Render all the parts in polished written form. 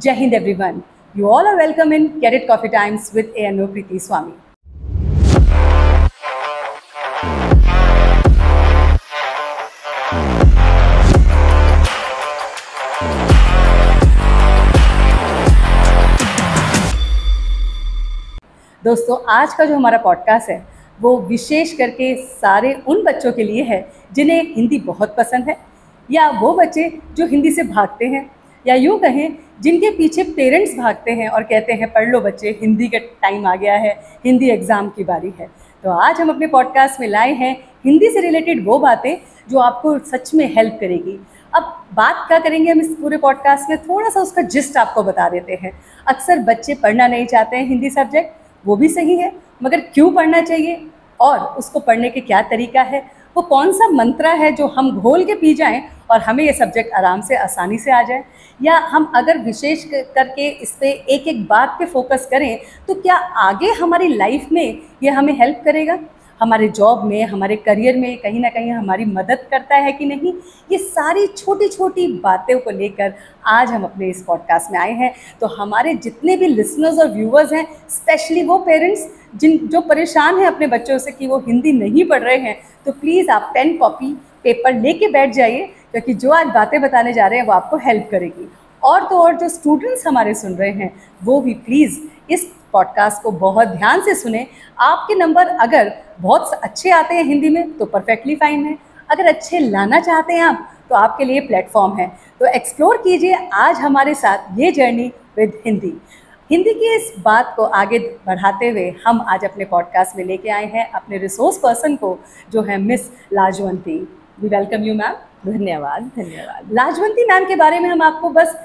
Jai Hind everyone. You all are welcome in Cadet Coffee Times with ANO Preeti Swami. दोस्तों, आज का जो हमारा पॉडकास्ट है वो विशेष करके सारे उन बच्चों के लिए है जिन्हें हिंदी बहुत पसंद है, या वो बच्चे जो हिंदी से भागते हैं, या यूँ कहें जिनके पीछे पेरेंट्स भागते हैं और कहते हैं पढ़ लो बच्चे, हिंदी का टाइम आ गया है, हिंदी एग्ज़ाम की बारी है। तो आज हम अपने पॉडकास्ट में लाए हैं हिंदी से रिलेटेड वो बातें जो आपको सच में हेल्प करेगी। अब बात क्या करेंगे हम इस पूरे पॉडकास्ट में, थोड़ा सा उसका जिस्ट आपको बता देते हैं। अक्सर बच्चे पढ़ना नहीं चाहते हैं हिंदी सब्जेक्ट, वो भी सही है, मगर क्यों पढ़ना चाहिए और उसको पढ़ने के क्या तरीका है, वो कौन सा मंत्र है जो हम घोल के पी जाएं और हमें ये सब्जेक्ट आराम से आसानी से आ जाए, या हम अगर विशेष करके इस पर एक एक बात पे फोकस करें तो क्या आगे हमारी लाइफ में ये हमें हेल्प करेगा, हमारे जॉब में, हमारे करियर में कहीं ना कहीं हमारी मदद करता है कि नहीं। ये सारी छोटी छोटी बातों को लेकर आज हम अपने इस पॉडकास्ट में आए हैं। तो हमारे जितने भी लिसनर्स और व्यूअर्स हैं, स्पेशली वो पेरेंट्स जो परेशान हैं अपने बच्चों से कि वो हिंदी नहीं पढ़ रहे हैं, तो प्लीज़ आप पेन कॉपी पेपर लेके बैठ जाइए, क्योंकि जो आज बातें बताने जा रहे हैं वो आपको हेल्प करेगी। और तो और जो स्टूडेंट्स हमारे सुन रहे हैं वो भी प्लीज़ इस पॉडकास्ट को बहुत ध्यान से सुने। आपके नंबर अगर बहुत अच्छे आते हैं हिंदी में तो परफेक्टली फाइन है, अगर अच्छे लाना चाहते हैं आप तो आपके लिए प्लेटफॉर्म है। तो एक्सप्लोर कीजिए आज हमारे साथ ये जर्नी विद हिंदी। हिंदी की इस बात को आगे बढ़ाते हुए हम आज अपने पॉडकास्ट में लेके आए हैं अपने रिसोर्स पर्सन को, जो है Miss Lajwanti. We welcome you ma'am. धन्यवाद। धन्यवाद। लाजवंती मैम के बारे में हम आपको बस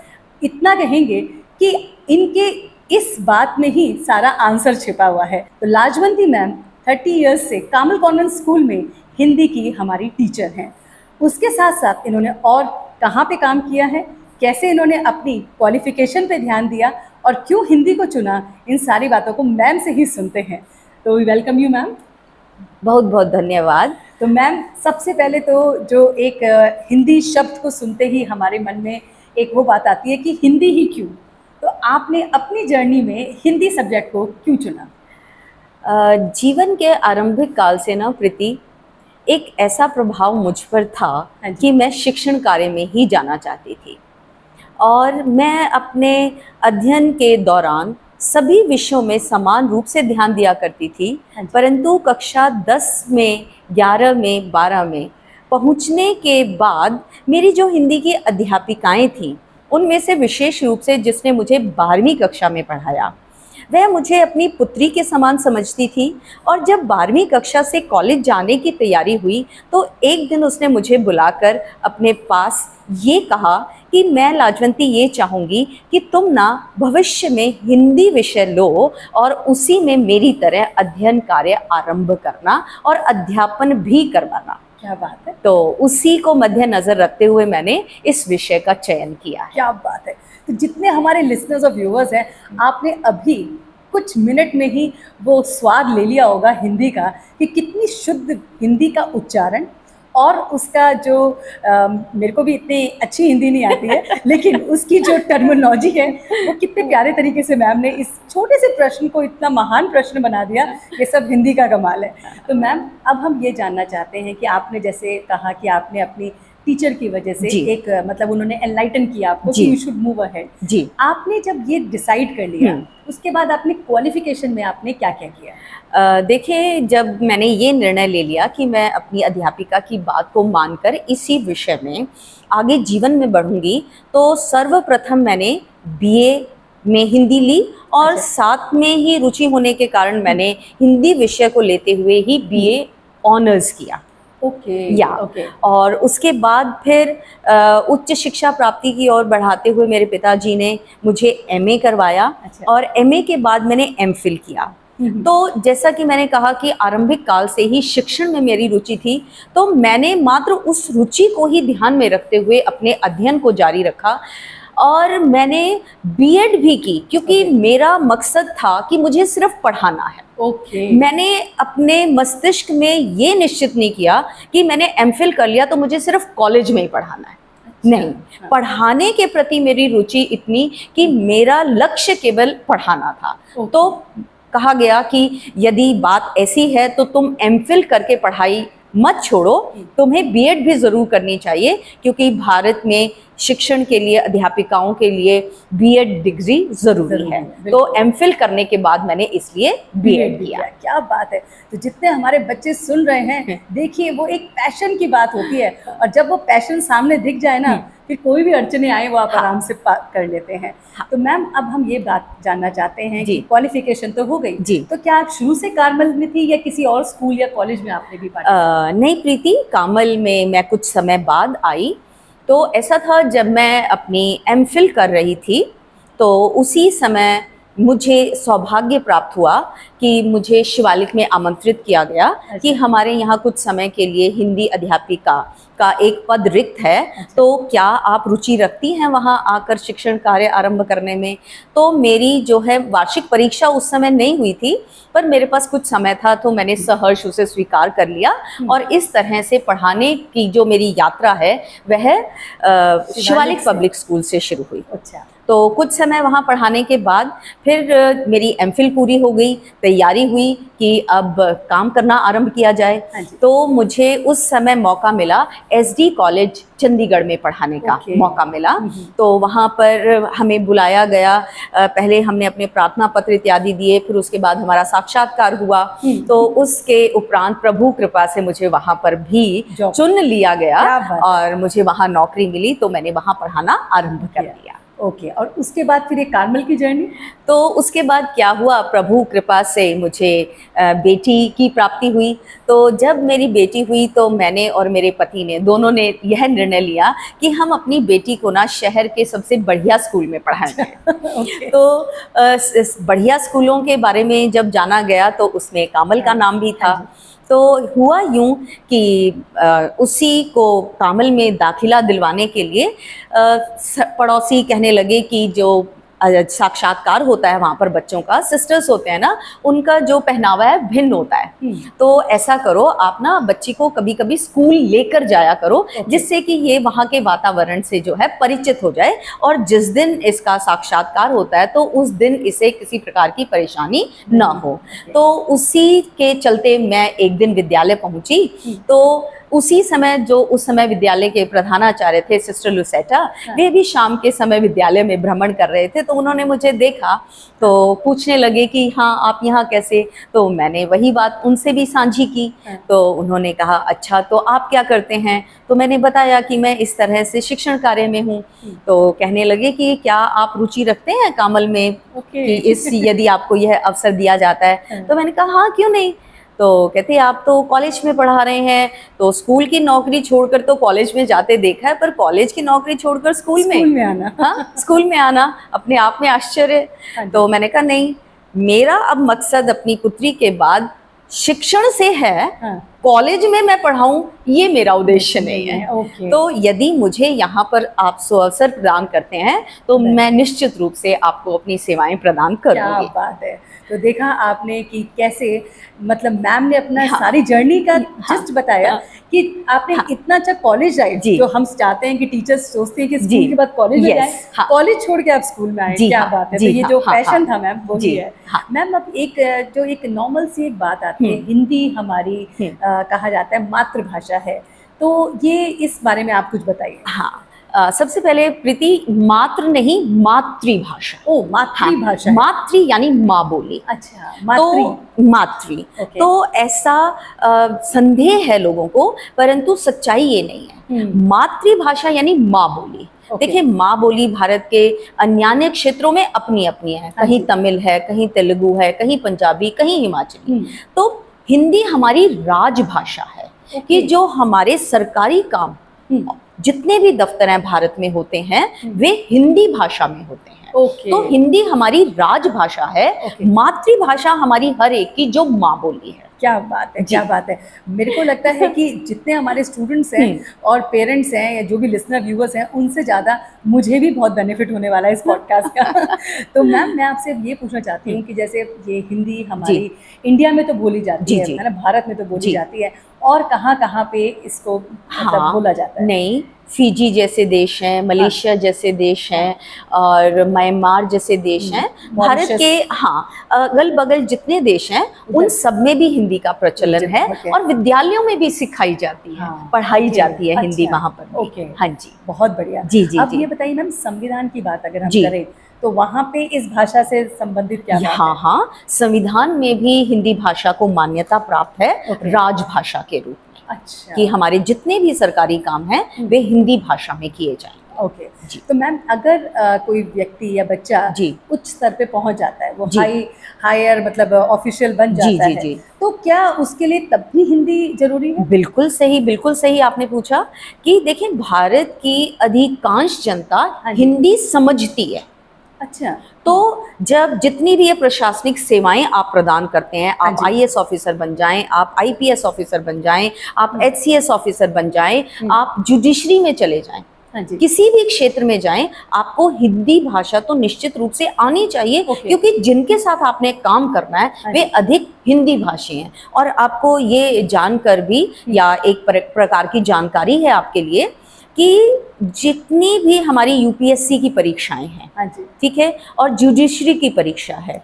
इतना कहेंगे कि इनके इस बात में ही सारा आंसर छिपा हुआ है। तो लाजवंती मैम 30 इयर्स से कामल कॉन्वेंट स्कूल में हिंदी की हमारी टीचर हैं। उसके साथ साथ इन्होंने और कहाँ पे काम किया है, कैसे इन्होंने अपनी क्वालिफिकेशन पे ध्यान दिया और क्यों हिंदी को चुना, इन सारी बातों को मैम से ही सुनते हैं। तो वी वेलकम यू मैम। बहुत बहुत धन्यवाद। तो मैम, सबसे पहले तो जो एक हिंदी शब्द को सुनते ही हमारे मन में एक वो बात आती है कि हिंदी ही क्यों, तो आपने अपनी जर्नी में हिंदी सब्जेक्ट को क्यों चुना? जीवन के आरंभिक काल से ना प्रीति, एक ऐसा प्रभाव मुझ पर था कि मैं शिक्षण कार्य में ही जाना चाहती थी, और मैं अपने अध्ययन के दौरान सभी विषयों में समान रूप से ध्यान दिया करती थी, परंतु कक्षा 10 में, 11 में, 12 में पहुंचने के बाद मेरी जो हिंदी की अध्यापिकाएं थीं, उनमें से विशेष रूप से जिसने मुझे 12वीं कक्षा में पढ़ाया, वह मुझे अपनी पुत्री के समान समझती थी। और जब 12वीं कक्षा से कॉलेज जाने की तैयारी हुई तो एक दिन उसने मुझे बुलाकर अपने पास ये कहा कि मैं लाजवंती ये चाहूँगी कि तुम ना भविष्य में हिंदी विषय लो और उसी में मेरी तरह अध्ययन कार्य आरंभ करना और अध्यापन भी करवाना। क्या बात है। तो उसी को मद्देनजर रखते हुए मैंने इस विषय का चयन किया है। क्या बात है। तो जितने हमारे लिसनर्स और व्यूअर्स हैं, आपने अभी कुछ मिनट में ही वो स्वाद ले लिया होगा हिंदी का कि कितनी शुद्ध हिंदी का उच्चारण, और उसका जो मेरे को भी इतनी अच्छी हिंदी नहीं आती है लेकिन उसकी जो टर्मिनोलॉजी है वो कितने प्यारे तरीके से मैम ने इस छोटे से प्रश्न को इतना महान प्रश्न बना दिया। ये सब हिंदी का कमाल है। तो मैम, अब हम ये जानना चाहते हैं कि आपने जैसे कहा कि आपने अपनी टीचर की वजह से एक मतलब उन्होंने एनलाइटन किया आपको कि यू शुड मूव अहेड। जी। आपने जब ये डिसाइड कर लिया उसके बाद आपने क्वालिफिकेशन में आपने क्या क्या किया? देखिए, जब मैंने ये निर्णय ले लिया कि मैं अपनी अध्यापिका की बात को मानकर इसी विषय में आगे जीवन में बढ़ूंगी, तो सर्वप्रथम मैंने बीए में हिंदी ली, और साथ में ही रुचि होने के कारण मैंने हिंदी विषय को लेते हुए ही बीए ऑनर्स किया। ओके। और उसके बाद फिर उच्च शिक्षा प्राप्ति की ओर बढ़ाते हुए मेरे पिताजी ने मुझे एमए करवाया। और एमए के बाद मैंने एमफिल किया। तो जैसा कि मैंने कहा कि आरंभिक काल से ही शिक्षण में मेरी रुचि थी, तो मैंने मात्र उस रुचि को ही ध्यान में रखते हुए अपने अध्ययन को जारी रखा, और मैंने बीएड भी की, क्योंकि मेरा मकसद था कि मुझे सिर्फ पढ़ाना है। मैंने अपने मस्तिष्क में ये निश्चित नहीं किया कि मैंने एमफिल कर लिया तो मुझे सिर्फ कॉलेज में ही पढ़ाना है। नहीं, पढ़ाने के प्रति मेरी रुचि इतनी कि मेरा लक्ष्य केवल पढ़ाना था। तो कहा गया कि यदि बात ऐसी है तो तुम एमफिल करके पढ़ाई मत छोड़ो, तुम्हें बीएड भी ज़रूर करनी चाहिए, क्योंकि भारत में शिक्षण के लिए, अध्यापिकाओं के लिए बीएड डिग्री ज़रूरी है। तो एमफिल करने के बाद मैंने इसलिए बीएड किया। क्या बात है। तो जितने हमारे बच्चे सुन रहे हैं, देखिए वो एक पैशन की बात होती है, और जब वो पैशन सामने दिख जाए ना, फिर कोई भी अड़चने आए वो आप आराम से कर लेते हैं। तो मैम अब हम ये बात जानना चाहते हैं कि क्वालिफिकेशन तो हो गई जी, तो क्या आप शुरू से कार्मल में थी या किसी और स्कूल या कॉलेज में आपने भी नहीं प्रीति, कार्मल में मैं कुछ समय बाद आई। तो ऐसा था, जब मैं अपनी एमफिल कर रही थी तो उसी समय मुझे सौभाग्य प्राप्त हुआ कि मुझे शिवालिक में आमंत्रित किया गया कि हमारे यहाँ कुछ समय के लिए हिंदी अध्यापिका का एक पद रिक्त है, तो क्या आप रुचि रखती हैं वहाँ आकर शिक्षण कार्य आरंभ करने में। तो मेरी जो है वार्षिक परीक्षा उस समय नहीं हुई थी, पर मेरे पास कुछ समय था, तो मैंने सहर्ष उसे स्वीकार कर लिया और इस तरह से पढ़ाने की जो मेरी यात्रा है वह शिवालिक पब्लिक स्कूल से शुरू हुई। अच्छा। तो कुछ समय वहाँ पढ़ाने के बाद फिर मेरी एमफिल पूरी हो गई, तैयारी हुई कि अब काम करना आरंभ किया जाए। तो मुझे उस समय मौका मिला एसडी कॉलेज चंडीगढ़ में पढ़ाने का मौका मिला। तो वहाँ पर हमें बुलाया गया, पहले हमने अपने प्रार्थना पत्र इत्यादि दिए, फिर उसके बाद हमारा साक्षात्कार हुआ। तो उसके उपरांत प्रभु कृपा से मुझे वहाँ पर भी चुन लिया गया और मुझे वहाँ नौकरी मिली, तो मैंने वहाँ पढ़ाना आरंभ कर दिया। ओके। और उसके बाद फिर एक कार्मल की जर्नी। तो उसके बाद क्या हुआ, प्रभु कृपा से मुझे बेटी की प्राप्ति हुई। तो जब मेरी बेटी हुई तो मैंने और मेरे पति ने दोनों ने यह निर्णय लिया कि हम अपनी बेटी को ना शहर के सबसे बढ़िया स्कूल में पढ़ाएंगे। तो बढ़िया स्कूलों के बारे में जब जाना गया तो उसमें कार्मल का नाम भी था। तो हुआ यूं कि उसी को कार्मल में दाखिला दिलवाने के लिए पड़ोसी कहने लगे कि जो साक्षात्कार होता है वहाँ पर बच्चों का, सिस्टर्स होते हैं ना, उनका जो पहनावा है भिन्न होता है। तो ऐसा करो, आप ना बच्ची को कभी कभी स्कूल लेकर जाया करो, जिससे कि ये वहाँ के वातावरण से जो है परिचित हो जाए, और जिस दिन इसका साक्षात्कार होता है तो उस दिन इसे किसी प्रकार की परेशानी ना हो। तो उसी के चलते मैं एक दिन विद्यालय पहुँची। तो उसी समय जो उस समय विद्यालय के प्रधानाचार्य थे सिस्टर लुसेटा, वे भी शाम के समय विद्यालय में भ्रमण कर रहे थे। तो उन्होंने मुझे देखा तो पूछने लगे कि हाँ आप यहाँ कैसे। तो मैंने वही बात उनसे भी साझी की। तो उन्होंने कहा अच्छा तो आप क्या करते हैं। तो मैंने बताया कि मैं इस तरह से शिक्षण कार्य में हूँ। तो कहने लगे कि क्या आप रुचि रखते हैं कार्मल में कि इस यदि आपको यह अवसर दिया जाता है। तो मैंने कहा हाँ क्यों नहीं। तो कहते आप तो कॉलेज में पढ़ा रहे हैं, तो स्कूल की नौकरी छोड़कर तो कॉलेज में जाते देखा है, पर कॉलेज की नौकरी छोड़कर स्कूल में आना, हाँ स्कूल में आना अपने आप में आश्चर्य। तो मैंने कहा नहीं, मेरा अब मकसद अपनी पुत्री के बाद शिक्षण से है, कॉलेज में मैं पढ़ाऊं ये मेरा उद्देश्य नहीं है। तो यदि मुझे यहाँ पर आप अवसर प्रदान करते हैं तो मैं निश्चित रूप से आपको अपनी सेवाएं प्रदान करूंगी। क्या बात है। तो देखा आपने कि कैसे मतलब मैम ने अपना सारी जर्नी का जस्ट बताया कि आपने इतना अच्छा कॉलेज आए, जो हम चाहते हैं कि टीचर्स सोचते हैं कि स्कूल के बाद कॉलेज में जाए, कॉलेज छोड़ के आप स्कूल में आए। क्या बात है। तो ये जो पैशन था मैम वो ही है। मैम अब एक नॉर्मल सी एक बात आती है, हिंदी हमारी कहा जाता है मातृभाषा है, तो ये इस बारे में आप कुछ बताइए। हाँ, सबसे पहले प्रीति, मात्र नहीं मातृभाषा। ओ मातृभाषा। मातृ यानी माँ बोली। अच्छा, मातृ। तो मातृ तो ऐसा संदेह है लोगों को, परंतु सच्चाई ये नहीं है। मातृभाषा यानी माँ बोली। देखिए माँ बोली भारत के अन्य क्षेत्रों में अपनी अपनी है, कहीं तमिल है, कहीं तेलुगु है, कहीं पंजाबी, कहीं हिमाचली। तो हिंदी हमारी राजभाषा है कि जो हमारे सरकारी काम जितने भी दफ्तर हैं भारत में होते हैं वे हिंदी भाषा में होते हैं। तो हिंदी हमारी राजभाषा है। मातृभाषा हमारी हर एक की जो माँ बोली है। क्या बात है, क्या बात है। मेरे को लगता है कि जितने हमारे स्टूडेंट्स हैं और पेरेंट्स हैं या जो भी लिसनर व्यूअर्स हैं, उनसे ज़्यादा मुझे भी बहुत बेनिफिट होने वाला है इस पॉडकास्ट का। तो मैम मैं आपसे ये पूछना चाहती हूँ कि जैसे ये हिंदी हमारी इंडिया में तो बोली जाती है ना, भारत में तो बोली जाती है, और कहाँ पे इसको मतलब बोला जाता है? नहीं, फिजी जैसे देश हैं, मलेशिया जैसे देश हैं, और म्यांमार जैसे देश हैं, भारत के अगल बगल जितने देश हैं उन सब में भी हिंदी का प्रचलन है, और विद्यालयों में भी सिखाई जाती है, पढ़ाई जाती है हिंदी वहाँ पर भी। हाँ जी, बहुत बढ़िया। जी जी। अब ये बताइए मैम, संविधान की बात अगर हम करें तो वहाँ पे इस भाषा से संबंधित क्या बात है? हाँ, संविधान में भी हिंदी भाषा को मान्यता प्राप्त है राजभाषा के रूप में। अच्छा। कि हमारे जितने भी सरकारी काम हैं वे हिंदी भाषा में किए जाएंगे। ओके जी। तो मैम अगर कोई व्यक्ति या बच्चा उच्च स्तर पे पहुंच जाता है, वो हायर मतलब ऑफिशियल बन जाता है, तो क्या उसके लिए तब भी हिंदी जरूरी है? बिल्कुल सही आपने पूछा कि देखिए, भारत की अधिकांश जनता हिंदी समझती है। अच्छा। तो जब जितनी भी ये प्रशासनिक सेवाएं आप प्रदान करते हैं, आप आईएएस ऑफिसर बन जाएं, आप आईपीएस ऑफिसर बन जाएं, आप एचसीएस ऑफिसर बन जाएं, आप जुडिशरी में चले जाएं, किसी भी क्षेत्र में जाएं, आपको हिंदी भाषा तो निश्चित रूप से आनी चाहिए, क्योंकि जिनके साथ आपने काम करना है वे अधिक हिंदी भाषी हैं। और आपको ये जानकर भी, या एक प्रकार की जानकारी है आपके लिए, कि जितनी भी हमारी यूपीएससी की परीक्षाएं हैं, ठीक है, और जुडिशरी की परीक्षा है,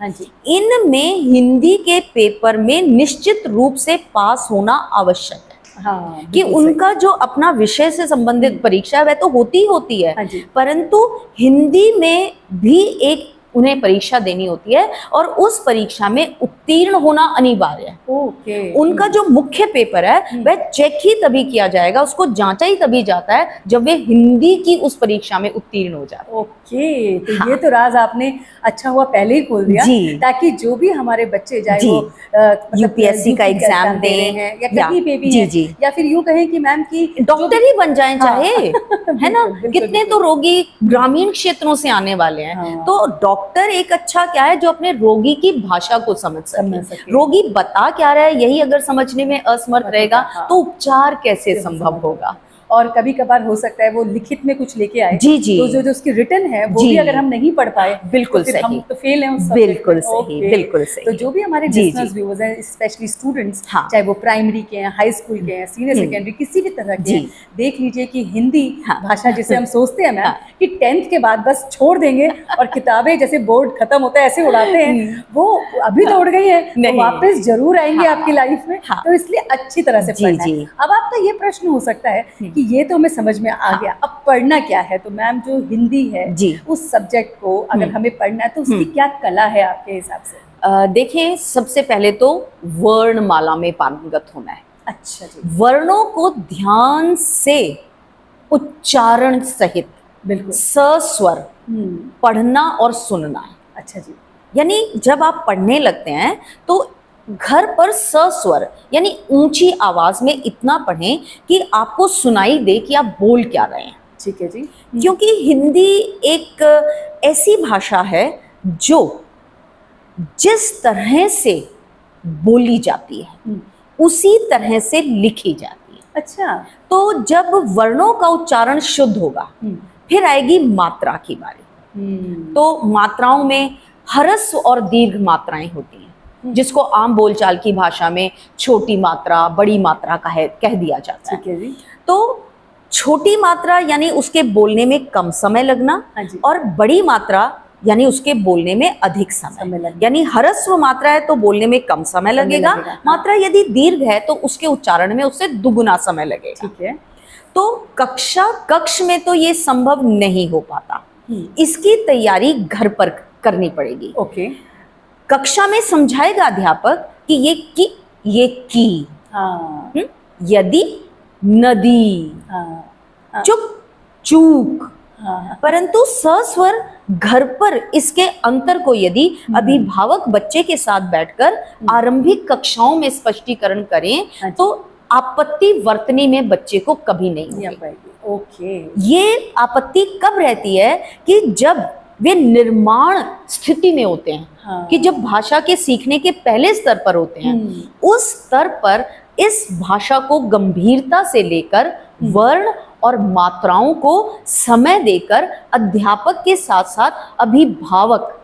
इनमें हिंदी के पेपर में निश्चित रूप से पास होना आवश्यक है। कि उनका जो अपना विषय से संबंधित परीक्षा है वह तो होती है, परंतु हिंदी में भी एक उन्हें परीक्षा देनी होती है, और उस परीक्षा में उत्तीर्ण होना अनिवार्य है। उनका जो मुख्य पेपर है वह चेक ही तभी किया जाएगा, उसको जांचा ही तभी जाता है जब वे हिंदी की उस परीक्षा में उत्तीर्ण हो जाते हैं। ओके, तो ये तो राज आपने अच्छा हुआ पहले ही खोल दिया, ताकि जो भी हमारे बच्चे चाहे वो यूपीएससी का एग्जाम दे रहे हैं या कहीं पे भी या फिर यूं कहें कि मैम की डॉक्टर ही बन जाएं चाहे, है ना। कितने तो रोगी ग्रामीण क्षेत्रों से आने वाले हैं, तो डॉक्टर एक अच्छा क्या है जो अपने रोगी की भाषा को समझ सके। रोगी बता क्या रहा है यही अगर समझने में असमर्थ रहेगा तो उपचार कैसे संभव होगा। और कभी कभार हो सकता है वो लिखित में कुछ लेके आए, तो जो उसकी रिटन है वो भी अगर हम नहीं पढ़ पाए, बिल्कुल तो सही, हम तो फेल हैं उस बिल्कुल सही। तो जो भी हमारे लिसनर्स व्यूअर्स हैं, स्पेशली स्टूडेंट्स, चाहे वो प्राइमरी के हैं, हाई स्कूल के हैं, सीनियर सेकेंडरी, किसी भी तरह के, देख लीजिए कि हिंदी भाषा जिसे हम सोचते हैं मैम कि 10th के बाद बस छोड़ देंगे और किताबें जैसे बोर्ड खत्म होता है ऐसे उड़ाते हैं, वो अभी तो उड़ गई है, तो वापस जरूर आएंगे आपकी लाइफ में, तो इसलिए अच्छी तरह से पढ़ना है। अब आपका ये प्रश्न हो सकता है कि ये तो हमें समझ में आ गया, अब पढ़ना क्या है? तो मैम जो हिंदी है उस सब्जेक्ट को अगर हमें पढ़ना है तो उसकी क्या कला है आपके हिसाब से? देखिए, सबसे पहले तो वर्णमाला में पारंगत होना है। अच्छा जी। वर्णों को ध्यान से उच्चारण सहित बिल्कुल सस्वर पढ़ना और सुनना है। अच्छा जी। यानी जब आप पढ़ने लगते हैं तो घर पर सस्वर यानी ऊंची आवाज में इतना पढ़ें कि आपको सुनाई दे कि आप बोल क्या रहे हैं। ठीक है जी। क्योंकि हिंदी एक ऐसी भाषा है जो जिस तरह से बोली जाती है उसी तरह से लिखी जाती है। अच्छा। तो जब वर्णों का उच्चारण शुद्ध होगा फिर आएगी मात्रा की बारी। तो मात्राओं में ह्रस्व और दीर्घ मात्राएं होती हैं, जिसको आम बोलचाल की भाषा में छोटी मात्रा, बड़ी मात्रा कह दिया जाता है। जी। तो छोटी मात्रा यानी उसके बोलने में कम समय लगना, और बड़ी मात्रा यानी उसके बोलने में अधिक समय यानी ह्रस्व मात्रा है तो बोलने में कम समय लगेगा, मात्रा यदि दीर्घ है तो उसके उच्चारण में उससे दुगुना समय लगेगा। ठीक है। तो कक्ष में तो ये संभव नहीं हो पाता, इसकी तैयारी घर पर करनी पड़ेगी। ओके। कक्षा में समझाएगा अध्यापक कि ये की, यदि नदी, चुप चूक, परंतु सस्वर घर पर इसके अंतर को यदि अभिभावक बच्चे के साथ बैठकर आरंभिक कक्षाओं में स्पष्टीकरण करें तो आपत्ति वर्तनी में बच्चे को कभी नहीं होगी। ओके। ये आपत्ति कब रहती है कि जब वे निर्माण स्थिति में होते हैं, कि जब भाषा के सीखने के पहले स्तर पर होते हैं, उस स्तर पर इस भाषा को गंभीरता से लेकर वर्ण और मात्राओं को समय देकर अध्यापक के साथ साथ अभिभावक